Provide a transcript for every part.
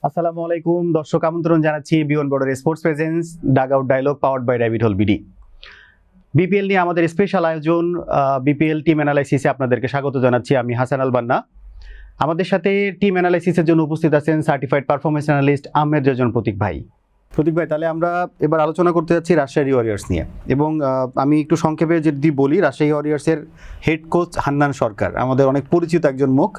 আসসালামু আলাইকুম দর্শক, আমন্ত্রণ জানাচ্ছি beyond border sports presence dugout dialogue powered by rabbit hole BD. BPL নিয়ে আমাদের স্পেশাল আয়োজন বিপিএল টিম অ্যানালাইসিসে আপনাদেরকে স্বাগত জানাচ্ছি। আমি হাসান আল বান্না। আমাদের সাথে টিম অ্যানালাইসিসের জন্য উপস্থিত আছেন certified performance analyst Ahmed Rezon Pratik ভাই। প্রতীক ভাই, তাহলে আমরা এবার আলোচনা করতে যাচ্ছি রাজশাহী ওয়ারিয়র্স নিয়ে। এবং আমি একটু সংক্ষেপে যদি বলি, রাজশাহী ওয়ারিয়র্সের হেড কোচ হান্নান সরকার আমাদের অনেক পরিচিত একজন মুখ।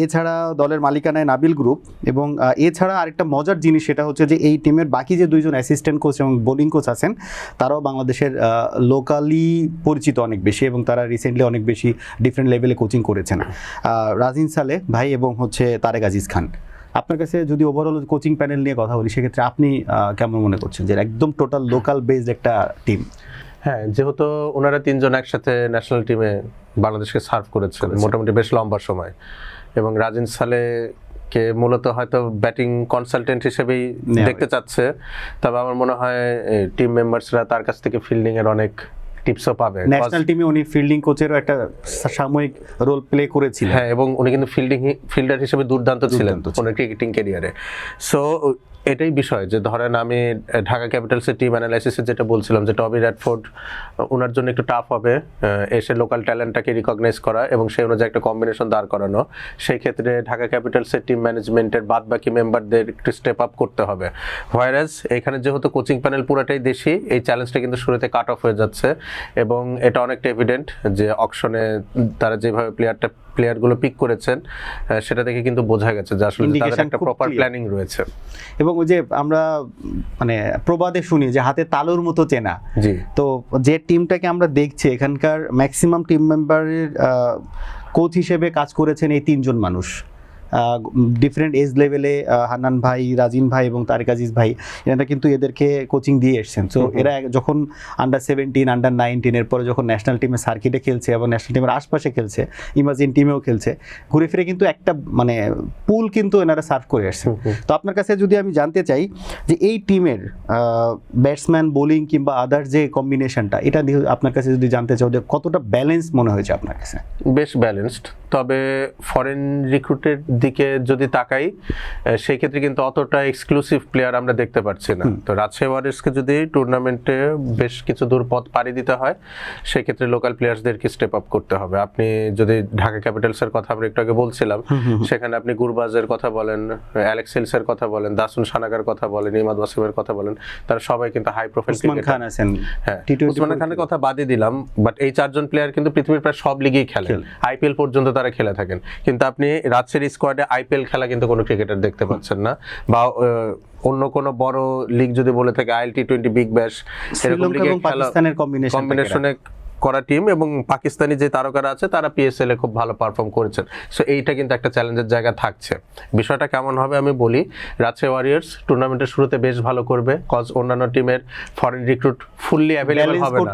এছাড়া দলের মালিকানায় নাবিল গ্রুপ, এবং এছাড়া আরেকটা মজার জিনিস সেটা হচ্ছে যে এই টিমের বাকি যে দুইজন অ্যাসিস্ট্যান্ট কোচ এবং বোলিং কোচ আছেন তারাও বাংলাদেশের লোকালি পরিচিত অনেক বেশি, এবং তারা রিসেন্টলি অনেক বেশি ডিফারেন্ট লেভেলে কোচিং করেছেন। রাজিন সালে ভাই এবং তারেক আজিজ খান। আপনার কাছে যদি ওভারঅল কোচিং প্যানেল নিয়ে কথা বলি, সেক্ষেত্রে আপনি কেমন মনে করছেন যে একদম টোটাল লোকাল বেসড একটা টিম? হ্যাঁ, যেহেতু ওনারা তিনজন একসাথে ন্যাশনাল টিমে বাংলাদেশকে সার্ভ করেছেন মোটামুটি বেশ লম্বা সময়, এবং রাজিন সালেকে মূলত হয়তো ব্যাটিং কনসালটেন্ট হিসেবেই দেখতে চাচ্ছে। তবে আমার মনে হয় টিম মেম্বার্সরা তার কাছ থেকে ফিল্ডিং এর অনেক টিপসও পাবে। ন্যাশনাল টিমে উনি ফিল্ডিং কোচেরও একটা সাময়িক রোল প্লে করেছিলেন। হ্যাঁ, এবং উনি কিন্তু ফিল্ডার হিসেবে দুর্দান্ত ছিলেন ওনার ক্রিকেটিং ক্যারিয়ারে। সো এটাই বিষয় যে ধরেন আমি ঢাকা ক্যাপিটালসের টিম অ্যানালাইসিসে যেটা বলছিলাম যে টবি র্যাডফোর্ড ওনার জন্য একটু টাফ হবে এসে লোকাল ট্যালেন্টটাকে রিকগনাইজ করা এবং সেই অনুযায়ী একটা কম্বিনেশন দাঁড় করানো। সেই ক্ষেত্রে ঢাকা ক্যাপিটালসের টিম ম্যানেজমেন্টের বাদবাকি মেম্বারদের একটু স্টেপ আপ করতে হবে। হোয়ারাজ এখানে যেহেতু কোচিং প্যানেল পুরোটাই দেশি, এই চ্যালেঞ্জটা কিন্তু শুরুতে কাট অফ হয়ে যাচ্ছে, এবং এটা অনেকটা এভিডেন্ট যে অকশনে তারা যেভাবে প্লেয়ারগুলো পিক করেছেন সেটা দেখে কিন্তু বোঝা গেছে যে আসলে তাদের একটা প্রপার প্ল্যানিং রয়েছে। এবং ওই যে আমরা মানে প্রবাদে শুনি যে হাতে তালুর মতো চেনা, তো যে টিমটাকে আমরা দেখছি এখানকার ম্যাক্সিমাম টিম মেম্বারের কোচ হিসেবে কাজ করেছেন এই তিনজন মানুষ। ডিফারেন্ট এজ লেভেলে হান্নান ভাই, রাজিন ভাই এবং তারেক আজিজ ভাই এরা কিন্তু এদেরকে কোচিং দিয়ে এসছেন। সো এরা যখন আন্ডার-17, আন্ডার-19 এরপরে যখন ন্যাশনাল টিমে সার্কিটে খেলছে এবং ন্যাশনাল টিমের আশপাশে খেলছে, ইমাজিন টিমেও খেলছে, ঘুরে ফিরে কিন্তু একটা মানে পুল কিন্তু এনারা সার্ভ করে আসছেন। তো আপনার কাছে যদি আমি জানতে চাই যে এই টিমের ব্যাটসম্যান, বোলিং কিংবা আদার যে কম্বিনেশনটা, এটা আপনার কাছে যদি জানতে চাও যে কতটা ব্যালেন্স মনে হয়েছে আপনার কাছে? বেশ ব্যালেন্সড, তবে ফরেন রিক্রুটের দিকে যদি তাকাই সেই ক্ষেত্রে কিন্তু অতটা এক্সক্লুসিভ প্লেয়ার আমরা দেখতে পাচ্ছি না। তো রাজশাহী ওয়ারিয়র্সকে যদি টুর্নামেন্টে বেশ কিছু দূর পথ পাড়ি দিতে হয় সেই ক্ষেত্রে লোকাল প্লেয়ার্সদেরকে স্টেপ আপ করতে হবে। আপনি যদি ঢাকা ক্যাপিটালসের কথা আমরা একটু আগে বলছিলাম, সেখানে আপনি গুরবাজের কথা বলেন, অ্যালেক্স হেলসের কথা বলেন, দাসুন সানাগার কথা বলেন, ইমাদ ওয়াসিমের কথা বলেন, তারা সবাই কিন্তু হাই প্রোফাইল খান আছেন। হ্যাঁ, উসমান খানের কথা বাদই দিলাম, বাট এই চারজন প্লেয়ার কিন্তু পৃথিবীর প্রায় সব লিগেই খেলেন, আইপিএল পর্যন্ত তারা খেলে থাকেন। কিন্তু আপনি রাজশাহী স্কোয়াডে আইপিএল খেলা কিন্তু কোনো ক্রিকেটার দেখতে পাচ্ছেন না, বা অন্য কোনো বড় লিগ যদি বলে থাকে IL-T20, বিগ ব্যাশ, এরকম লিগে পাকিস্তানের কম্বিনেশনে করা টিম এবং পাকিস্তানি যে তারকারা আছে তারা পিএসএল এ খুব ভালো পারফর্ম করেছেন। সো এইটা কিন্তু একটা চ্যালেঞ্জের জায়গা থাকছে। বিষয়টা কেমন হবে আমি বলি, রাজশাহী ওয়ারিয়র্স টুর্নামেন্টের শুরুতে বেশ ভালো করবে, কজ অন্যান্য টিমের ফরেন রিক্রুট ফুললি অ্যাভেলেবল হবে না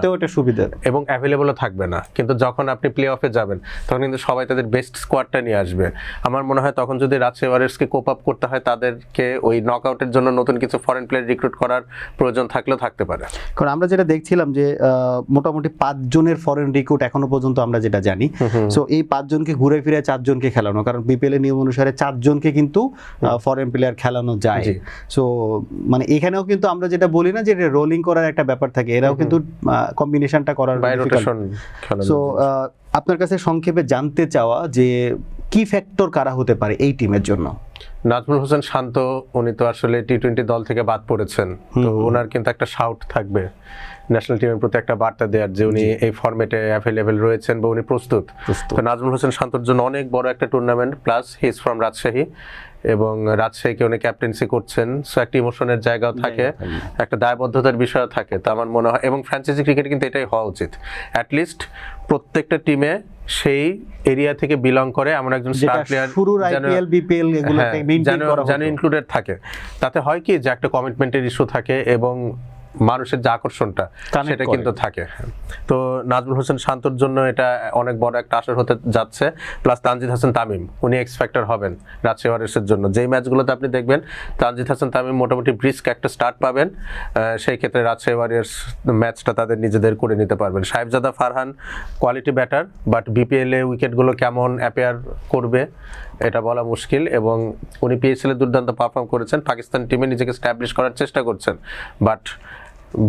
এবং অ্যাভেলেবলও থাকবে না। কিন্তু যখন আপনি প্লে অফে যাবেন তখন কিন্তু সবাই তাদের বেস্ট স্কোয়াডটা নিয়ে আসবে। আমার মনে হয় তখন যদি রাজশাহী ওয়ারিয়র্সকে কোপ আপ করতে হয় তাদেরকে ওই নকআউটের জন্য নতুন কিছু ফরেন প্লেয়ার রিক্রুট করার প্রয়োজন থাকলেও থাকতে পারে। কারণ আমরা যেটা দেখছিলাম যে মোটামুটি 5 জনের ফরেন রিক্রুট এখনো পর্যন্ত আমরা যেটা জানি। সো এই 5 জনকে ঘুরে ফিরে 4 জনকে খেলানো, কারণ বিপিএল এর নিয়ম অনুসারে 4 জনকে কিন্তু ফরেন প্লেয়ার খেলানো যায়। সো মানে এখানেও কিন্তু আমরা যেটা বলি না যে রোলিং করার একটা ব্যাপার থাকে, এরাও কিন্তু কম্বিনেশনটা করার। সো আপনার কাছে সংক্ষেপে জানতে চাওয়া যে কি ফ্যাক্টর কারা হতে পারে এই টিমের জন্য? নাজমুল হোসেন শান্ত, উনি তো আসলে T20 দল থেকে বাদ পড়েছেন, তো ওনার কিন্তু একটা শাউট থাকবে ন্যাশনাল টিমের প্রতি, একটা বার্তা দেওয়ার যে উনি এই ফরম্যাটে অ্যাভেলেবেল রয়েছেন বা উনি প্রস্তুত। তো নাজমুল হোসেন শান্তর জন্য অনেক বড় একটা tournament, plus he is from Rajshahi এবং রাজশাহীকে উনি ক্যাপ্টেন্সি করছেন। সো একটা ইমোশনের জায়গাও থাকে, একটা দায়বদ্ধতার বিষয় থাকে। তো আমার মনে হয় এবং ফ্র্যাঞ্চাইজি ক্রিকেট কিন্তু এটাই হওয়া উচিত, অ্যাটলিস্ট প্রত্যেকটা টিমে সেই এরিয়া থেকে বিলং করে এমন একজন স্টার প্লেয়ার যেন ইনক্লুডেড থাকে। তাতে হয় কি যে একটা কমিটমেন্টের ইস্যু থাকে এবং মানুষের যে আকর্ষণটা Connect সেটা করে। কিন্তু থাকে। তো নাজমুল হোসেন শান্তর জন্য এটা অনেক বড় একটা আসর হতে যাচ্ছে, প্লাস তানজিদ হাসান তামিম উনি এক্স ফ্যাক্টর হবেন রাজশাহী ওয়ারিয়র্সের জন্য। যেই ম্যাচগুলোতে আপনি দেখবেন তানজিদ হাসান তামিম মোটামুটি ব্রিস্ক একটা স্টার্ট পাবেন, সেই ক্ষেত্রে রাজশাহী ওয়ারিয়র্স ম্যাচটা তাদের নিজেদের করে নিতে পারবেন। Sahibzada Farhan quality batter, but BPL এ উইকেটগুলো কেমন অ্যাপেয়ার করবে এটা বলা মুশকিল, এবং উনি পিএসএল এ দুর্দান্ত পারফর্ম করেছেন, পাকিস্তান টিমে নিজেকে স্ট্যাবলিশ করার চেষ্টা করছেন, বাট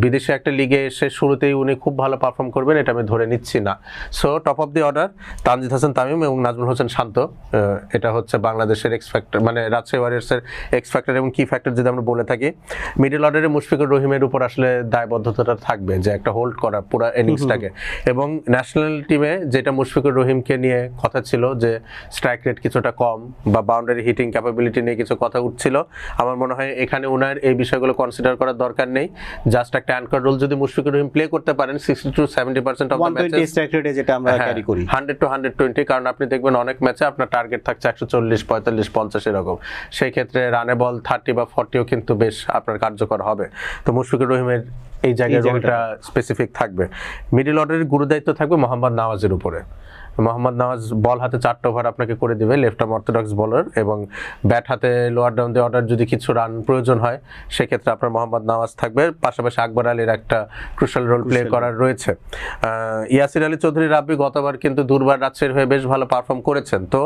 বিদেশে একটা লিগে এসে শুরুতেই উনি খুব ভালো পারফর্ম করবেন এটা আমি ধরে নিচ্ছি না। So top of the order Tanzid Hasan Tamim এবং নাজমুল হোসেন শান্ত, এটা হচ্ছে বাংলাদেশের এক্স ফ্যাক্টর, মানে রাজশাহী ওয়ারিয়র্সের এক্স ফ্যাক্টর এবং কি ফ্যাক্টর যদি আমরা বলে থাকি। মিডল অর্ডারে মুশফিকুর রহিমের উপর আসলে দায়বদ্ধতাটা থাকবে যে একটা হোল্ড করা পুরো ইনিংসটাকে, এবং ন্যাশনাল টিমে যেটা মুশফিকুর রহিমকে নিয়ে কথা ছিল যে স্ট্রাইক রেট কিছুটা কম বা বাউন্ডারি হিটিং ক্যাপাবিলিটি নিয়ে কিছু কথা উঠছিল, আমার মনে হয় এখানে ওনার এই বিষয়গুলো কনসিডার করার দরকার নেই। জাস্ট একটা অ্যাঙ্কার রোল যদি মুশফিকুর রহিম প্লে করতে পারেন 60 to 70% অফ দ্য 120 স্ট্রাইক রেটে যেটা আমরা ক্যারি করি, 100 to 120, কারণ আপনি দেখবেন অনেক ম্যাচে আপনার টার্গেট থাকছে 140, 45, 50 এরকম, সেই ক্ষেত্রে রানে বল 30 বা 40ও কিন্তু বেশ আপনার কার্যকর হবে। তো মুশফিকুর রহিমের এই জায়গায় রোলটা স্পেসিফিক থাকবে। মিডল অর্ডারের গুরুদায়িত্ব থাকবে মোহাম্মদ নওয়াজের উপরে। মোহাম্মদ নওয়াজ বল হাতে 4টা ওভার আপনাকে করে দিবে, লেফট আর্ম অর্থোডক্স বোলার, এবং ব্যাট হাতে লোয়ার ডাউন দি অর্ডার যদি কিছু রান প্রয়োজন হয় সেক্ষেত্রে আপনার মোহাম্মদ নওয়াজ থাকবে, পাশাপাশি আকবর আলীর একটা ক্রুশাল রোল প্লে করার রয়েছে। ইয়াসির আলী চৌধুরী রাব্বি গতবার কিন্তু দুর্বার রাজশাহীর হয়ে বেশ ভালো পারফর্ম করেছেন, তো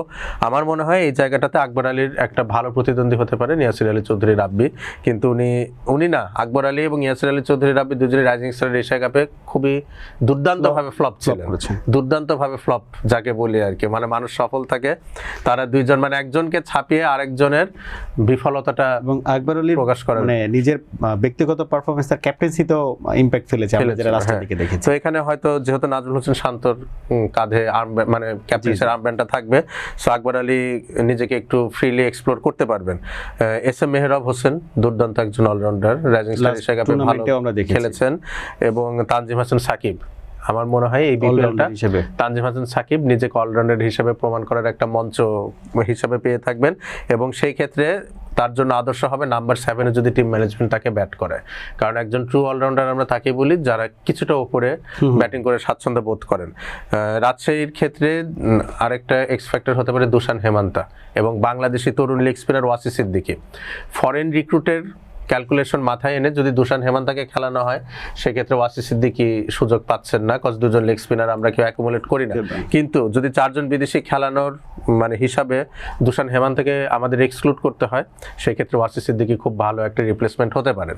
আমার মনে হয় এই জায়গাটাতে আকবর আলীর একটা ভালো প্রতিদ্বন্দ্বী হতে পারেন ইয়াসির আলী চৌধুরী রাব্বি, কিন্তু উনি না, আকবর আলী এবং ইয়াসির আলী চৌধুরী রাব্বি দুজনেই রাইজিং স্টার এশিয়া কাপে খুবই দুর্দান্তভাবে ফ্লপ ছিলেন, দুর্দান্তভাবে ফ্লপ যাকে বলি আর কি, মানে মানুষ সফল থাকে তারা দুইজন, মানে একজনকে ছাপিয়ে আরেকজনের বিফলতাটা এবং আকবর আলী প্রকাশ করে, মানে নিজের ব্যক্তিগত পারফরম্যান্স তার ক্যাপ্টেন্সিতেও ইমপ্যাক্ট ফেলেছে আমরা যারা লাস্টের দিকে দেখেছি। তো এখানে হয়তো যেহেতু নাজমুল হোসেন শান্তর কাঁধে মানে ক্যাপ্টেন্সির আর্মব্যান্ডটা থাকবে, সো আকবর আলী নিজেকে একটু ফ্রিলি এক্সপ্লোর করতে পারবেন। এস এম মেহরাব হোসেন দুর্দান্ত একজন অলরাউন্ডার, রাইজিং স্টার এশিয়া কাপে ভালো খেলেছেন, এবং তানজিম হাসান সাকিব, আমার মনে হয় এই বিপিএলটা তানজিম হাসান সাকিব নিজেকে অলরাউন্ডার হিসেবে প্রমাণ করার একটা মঞ্চ হিসেবে পেয়ে থাকবেন, এবং সেই ক্ষেত্রে তার জন্য আদর্শ হবে নাম্বার 7-এ যদি টিম ম্যানেজমেন্ট তাকে ব্যাট করে, কারণ একজন ট্রু অলরাউন্ডার আমরা তাকে বলি যারা কিছুটা উপরে ব্যাটিং করে স্বাচ্ছন্দ্য বোধ করেন। রাজশাহীর ক্ষেত্রে আরেকটা এক্স ফ্যাক্টর হতে পারে দুশান হেমান্তা, এবং বাংলাদেশি তরুণ leg spinner Wasi Siddiqui. Foreign রিক্রুটের ক্যালকুলেশন মাথায় এনে যদি দুশান হেমান্তাকে খেলানো হয় সেক্ষেত্রে ওয়াসি সিদ্দিকী সুযোগ পাচ্ছেন না, কজ দুজন লেগ স্পিনার আমরা কেউ অ্যাকুমুলেট করি না, কিন্তু যদি 4 জন বিদেশি খেলানোর মানে হিসাবে দুশান হেমান্তাকে আমাদের এক্সক্লুড করতে হয় সেক্ষেত্রে ওয়াসি সিদ্দিকী খুব ভালো একটা রিপ্লেসমেন্ট হতে পারেন।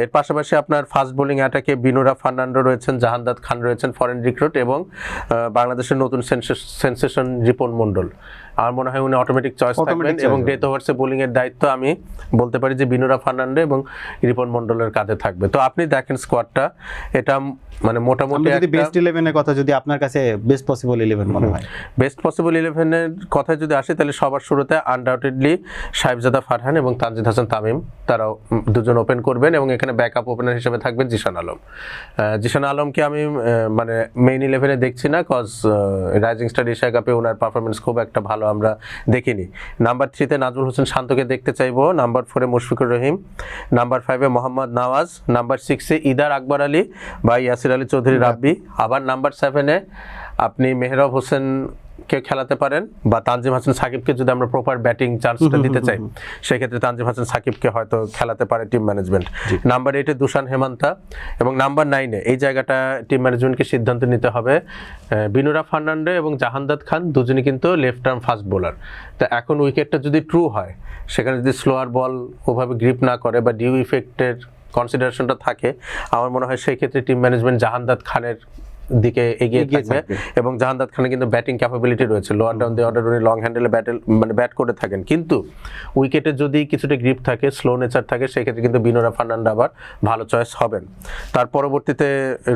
এর পাশাপাশি আপনার ফাস্ট বোলিং অ্যাটাকে বিনুরা ফার্নান্ডো রয়েছেন, জাহানদাদ খান রয়েছেন ফরেন রিক্রুট, এবং বাংলাদেশের নতুন সেন্সেশন রিপন মন্ডল, আমার মনে হয় উনি অটোমেটিক চয়েস থাকবেন, এবং ডেথ ওভার্সে বোলিং এর দায়িত্ব আমি বলতে পারি যে বিনুরা ফার্নান্ডো এবং রিপন মন্ডলের কাঁধে থাকবে। তো আপনি দেখেন স্কোয়াডটা, এটা মানে মোটামুটি যদি বেস্ট 11 এর কথা যদি আপনার কাছে বেস্ট পসিবল 11 মনে হয়, বেস্ট পসিবল 11 এর কথায় যদি আসে তাহলে সবার শুরুতে আনডাউটেডলি সাহেবজাদা ফারহান এবং তানজিদ হাসান তামিম, তারা দুজন ওপেন করবেন, এবং এখানে ব্যাকআপ ওপেনার হিসেবে থাকবেন জিশান আলম। জিশান আলমকে আমি মানে মেইন 11-এ দেখছি না, কজ রাইজিং স্টার এশিয়া কাপে ওনার পারফরমেন্স খুব একটা ভালো আমরা দেখিনি। নাম্বার 3-তে নাজমুল হোসেন শান্তকে দেখতে চাইবো, নাম্বার 4-এ মুশফিকুর রহিম, নাম্বার 5-এ মোহাম্মদ নওয়াজ, নাম্বার 6-এ ইদার আকবর আলী বা ইয়াসির আলী চৌধুরী রাব্বি, আবার নাম্বার 7-এ আপনি মেহরাব হোসেনকে খেলাতে পারেন, বা তানজিম হাসান সাকিবকে যদি আমরা প্রপার ব্যাটিং চান্সটা দিতে চাই সেক্ষেত্রে তানজিম হাসান সাকিবকে হয়তো খেলাতে পারে team management. Number 8-এ Dusan Hemantha, এবং নাম্বার 9-এ এই জায়গাটা টিম ম্যানেজমেন্টকে সিদ্ধান্ত নিতে হবে, বিনুরা ফার্নান্ডো এবং জাহানদাদ খান দুজনই কিন্তু লেফট আর্ম ফাস্ট বোলার। তো এখন উইকেটটা যদি ট্রু হয় সেখানে যদি স্লোয়ার বল ওভাবে গ্রিপ না করে বা ডিউ ইফেক্টের কনসিডারেশনটা থাকে, আমার মনে হয় সেই ক্ষেত্রে টিম ম্যানেজমেন্ট জাহানদাদ খানের দিকে এগিয়ে থাকবে, এবং জাহানদাদ খানের কিন্তু ব্যাটিং ক্যাপাবিলিটি রয়েছে, লোয়ার ডাউন দি অর্ডার উনি লং হ্যান্ডেলে ব্যাট করে থাকেন, কিন্তু উইকেটে যদি কিছুটা গ্রিপ থাকে, স্লো নেচার থাকে, সেক্ষেত্রে কিন্তু বিনোরা ফার্নান্ডো আবার ভালো চয়েস হবেন। তার পরবর্তীতে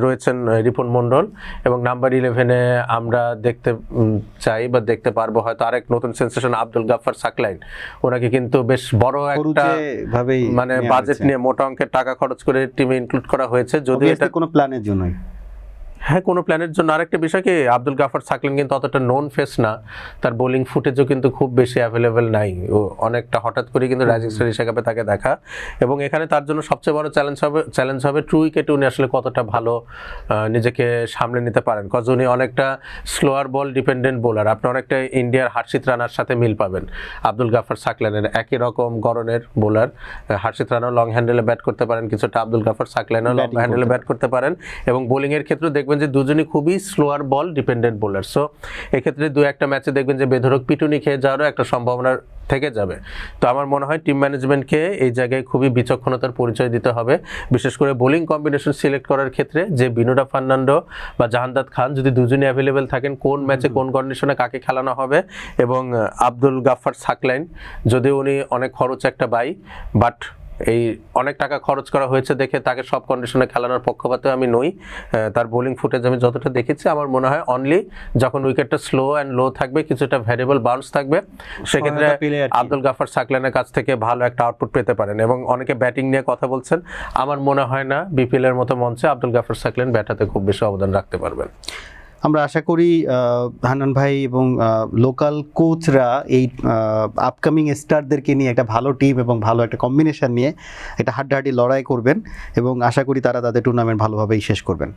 রয়েছেন রিপন মন্ডল, এবং নাম্বার 11-এ আমরা দেখতে চাই বা দেখতে পারবো হয়তো আরেক নতুন সেন্সেশন আব্দুল গাফফার সাকলাইন, ওনাকে কিন্তু বেশ বড় একটা মানে বাজেট নিয়ে মোটা অঙ্কের টাকা খরচ করে টিমে ইনক্লুড করা হয়েছে, যদি এটা কোনো প্ল্যানের জন্যই হ্যাঁ, কোনো প্ল্যানের জন্য। আরেকটা বিষয় কি, আব্দুল গাফার সাকলাইন কিন্তু অতটা নোন ফেস না, তার বোলিং ফুটেজও কিন্তু খুব বেশি অ্যাভেলেবেল নাই, ও অনেকটা হঠাৎ করে কিন্তু রাইজিং স্টার এশিয়া কাপে তাকে দেখা। এবং এখানে তার জন্য সবচেয়ে বড় চ্যালেঞ্জ হবে ট্রু উইকেটে উনি আসলে কতটা ভালো নিজেকে সামলে নিতে পারেন, কজ উনি অনেকটা স্লোয়ার বল ডিপেন্ডেন্ট বোলার। আপনি অনেকটা ইন্ডিয়ার হার্ষিত রানার সাথে মিল পাবেন আব্দুল গাফার সাকলাইনের, একই রকম গড়নের বোলার। হার্ষিত রানাও লং হ্যান্ডেলে ব্যাট করতে পারেন কিছুটা, আব্দুল গাফার সাকলাইনও লং হ্যান্ডেলে ব্যাট করতে পারেন, এবং বোলিংয়ের ক্ষেত্রে দেখবেন যে দুজনই খুবই স্লোয়ার বল ডিপেন্ডেন্ট বোলার। সো এক্ষেত্রে দু একটা ম্যাচে দেখবেন যে বেধড়ক পিটুনি খেয়ে যাওয়ারও একটা সম্ভাবনা থেকে যাবে। তো আমার মনে হয় টিম ম্যানেজমেন্টকে এই জায়গায় খুবই বিচক্ষণতার পরিচয় দিতে হবে, বিশেষ করে বোলিং কম্বিনেশন সিলেক্ট করার ক্ষেত্রে, যে বিনুরা ফার্নান্ডো বা জাহানদাদ খান যদি দুজনই অ্যাভেলেবেল থাকেন, কোন ম্যাচে কোন কন্ডিশনে কাকে খেলানো হবে। এবং আব্দুল গাফার সাকলাইন যদিও উনি অনেক খরচ একটা বাই, বাট এই অনেক টাকা খরচ করা হয়েছে দেখে তাকে সব কন্ডিশনে খেলানোর পক্ষপাতে আমি নই। তার বোলিং ফুটেজ আমি যতটা দেখেছি, আমার মনে হয় অনলি যখন উইকেটটা স্লো অ্যান্ড লো থাকবে, কিছুটা ভ্যারিয়েবল বাউন্স থাকবে, সেক্ষেত্রে আব্দুল গাফার সাকলাইনের কাছ থেকে ভালো একটা আউটপুট পেতে পারেন। এবং অনেকে ব্যাটিং নিয়ে কথা বলছেন, আমার মনে হয় না বিপিএল এর মতো মঞ্চে আব্দুল গাফার সাকলাইন ব্যাটাতে খুব বেশি অবদান রাখতে পারবেন। আমরা আশা করি হান্নান ভাই এবং লোকাল কোচরা এই আপকামিং স্টারদেরকে নিয়ে একটা ভালো টিম এবং ভালো একটা কম্বিনেশন নিয়ে একটা হাড্ডাহাড্ডি লড়াই করবেন, এবং আশা করি তারা তাদের টুর্নামেন্ট ভালোভাবেই শেষ করবেন।